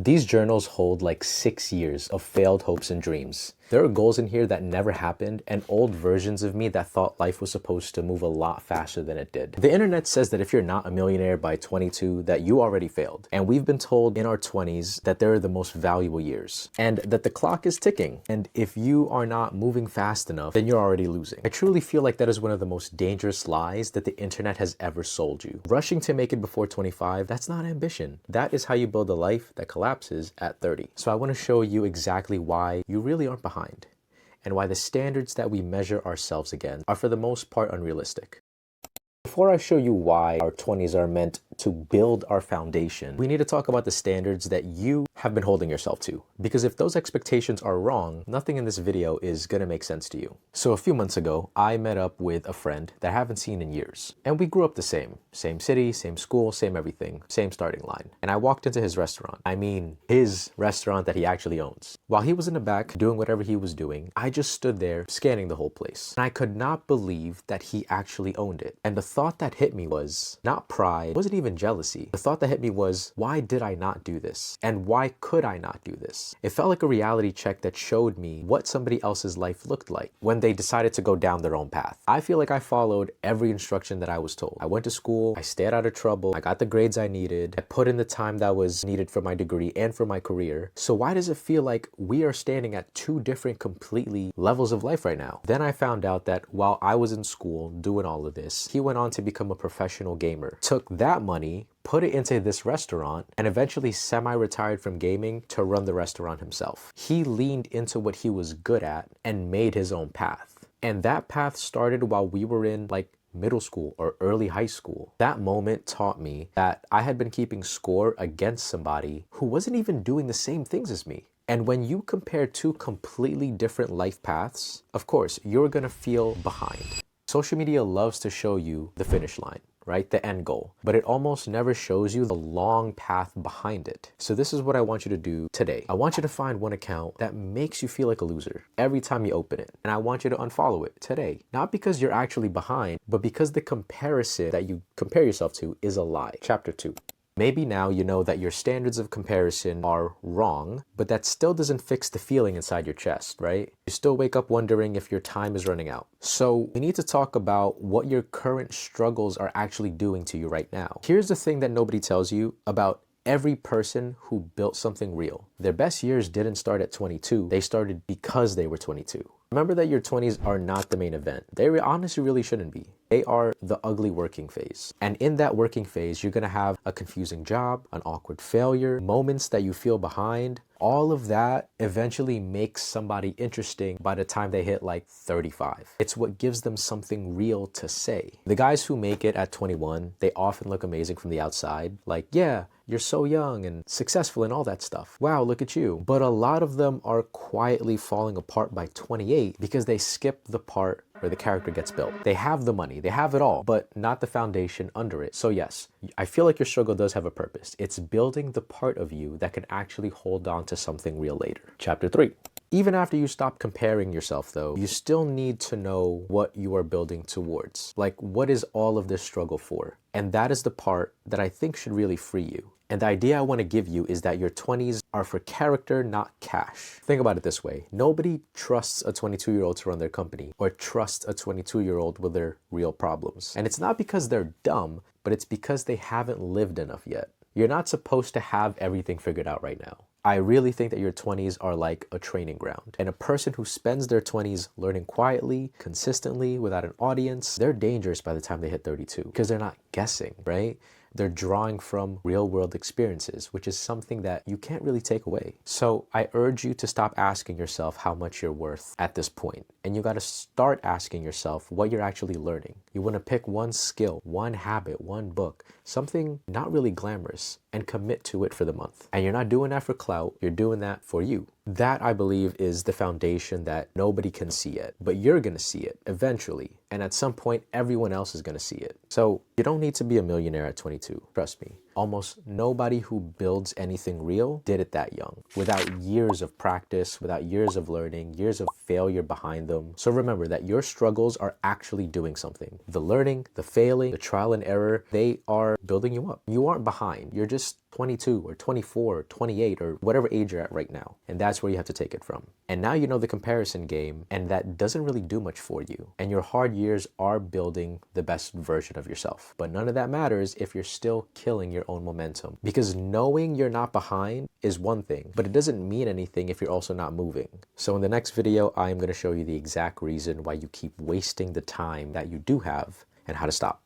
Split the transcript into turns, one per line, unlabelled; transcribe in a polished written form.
These journals hold like 6 years of failed hopes and dreams. There are goals in here that never happened and old versions of me that thought life was supposed to move a lot faster than it did. The internet says that if you're not a millionaire by 22, that you already failed. And we've been told in our 20s that they're the most valuable years and that the clock is ticking. And if you are not moving fast enough, then you're already losing. I truly feel like that is one of the most dangerous lies that the internet has ever sold you. Rushing to make it before 25, that's not ambition. That is how you build a life that collapses at 30. So I want to show you exactly why you really aren't behind, and why the standards that we measure ourselves against are for the most part unrealistic. Before I show you why our 20s are meant to build our foundation, we need to talk about the standards that you have been holding yourself to. Because if those expectations are wrong, nothing in this video is gonna make sense to you. So a few months ago, I met up with a friend that I haven't seen in years. And we grew up the same. Same city, same school, same everything, same starting line. And I walked into his restaurant. I mean, his restaurant that he actually owns. While he was in the back doing whatever he was doing, I just stood there scanning the whole place. And I could not believe that he actually owned it. And the thought that hit me was not pride, wasn't even jealousy. The thought that hit me was, why did I not do this? And why could I not do this? It felt like a reality check that showed me what somebody else's life looked like when they decided to go down their own path. I feel like I followed every instruction that I was told. I went to school, I stayed out of trouble, I got the grades I needed, I put in the time that was needed for my degree and for my career. So why does it feel like we are standing at two different completely levels of life right now? Then I found out that while I was in school doing all of this, he went on to become a professional gamer, took that money, put it into this restaurant, and eventually semi-retired from gaming to run the restaurant himself. He leaned into what he was good at and made his own path. And that path started while we were in like middle school or early high school. That moment taught me that I had been keeping score against somebody who wasn't even doing the same things as me. And when you compare two completely different life paths, of course, you're gonna feel behind. Social media loves to show you the finish line, right? The end goal, but it almost never shows you the long path behind it. So this is what I want you to do today. I want you to find one account that makes you feel like a loser every time you open it. And I want you to unfollow it today. Not because you're actually behind, but because the comparison that you compare yourself to is a lie. Chapter 2. Maybe now you know that your standards of comparison are wrong, but that still doesn't fix the feeling inside your chest, right? You still wake up wondering if your time is running out. So we need to talk about what your current struggles are actually doing to you right now. Here's the thing that nobody tells you about every person who built something real. Their best years didn't start at 22. They started because they were 22. Remember that your 20s are not the main event. They honestly really shouldn't be. They are the ugly working phase. And in that working phase, you're gonna have a confusing job, an awkward failure, moments that you feel behind. All of that eventually makes somebody interesting by the time they hit like 35. It's what gives them something real to say. The guys who make it at 21, they often look amazing from the outside. Like, yeah, you're so young and successful and all that stuff. Wow, look at you. But a lot of them are quietly falling apart by 28 because they skip the part where the character gets built. They have the money, they have it all, but not the foundation under it. So yes, I feel like your struggle does have a purpose. It's building the part of you that can actually hold on to something real later. Chapter 3. Even after you stop comparing yourself though, you still need to know what you are building towards. Like, what is all of this struggle for? And that is the part that I think should really free you. And the idea I want to give you is that your 20s are for character, not cash. Think about it this way. Nobody trusts a 22-year-old to run their company or trusts a 22-year-old with their real problems. And it's not because they're dumb, but it's because they haven't lived enough yet. You're not supposed to have everything figured out right now. I really think that your 20s are like a training ground. And a person who spends their 20s learning quietly, consistently, without an audience, they're dangerous by the time they hit 32 because they're not guessing, right? They're drawing from real world experiences, which is something that you can't really take away. So I urge you to stop asking yourself how much you're worth at this point. And you got to start asking yourself what you're actually learning. You want to pick one skill, one habit, one book, something not really glamorous, and commit to it for the month. And you're not doing that for clout, you're doing that for you. That, I believe, is the foundation that nobody can see yet, but you're gonna see it eventually. And at some point, everyone else is gonna see it. So you don't need to be a millionaire at 22, trust me. Almost nobody who builds anything real did it that young, without years of practice, without years of learning, years of failure behind them. So remember that your struggles are actually doing something. The learning, the failing, the trial and error, they are building you up. You aren't behind, you're just 22 or 24 or 28 or whatever age you're at right now. And that's where you have to take it from. And now you know the comparison game, and that doesn't really do much for you. And your hard years are building the best version of yourself. But none of that matters if you're still killing your own momentum. Because knowing you're not behind is one thing, but it doesn't mean anything if you're also not moving. So in the next video, I'm going to show you the exact reason why you keep wasting the time that you do have and how to stop.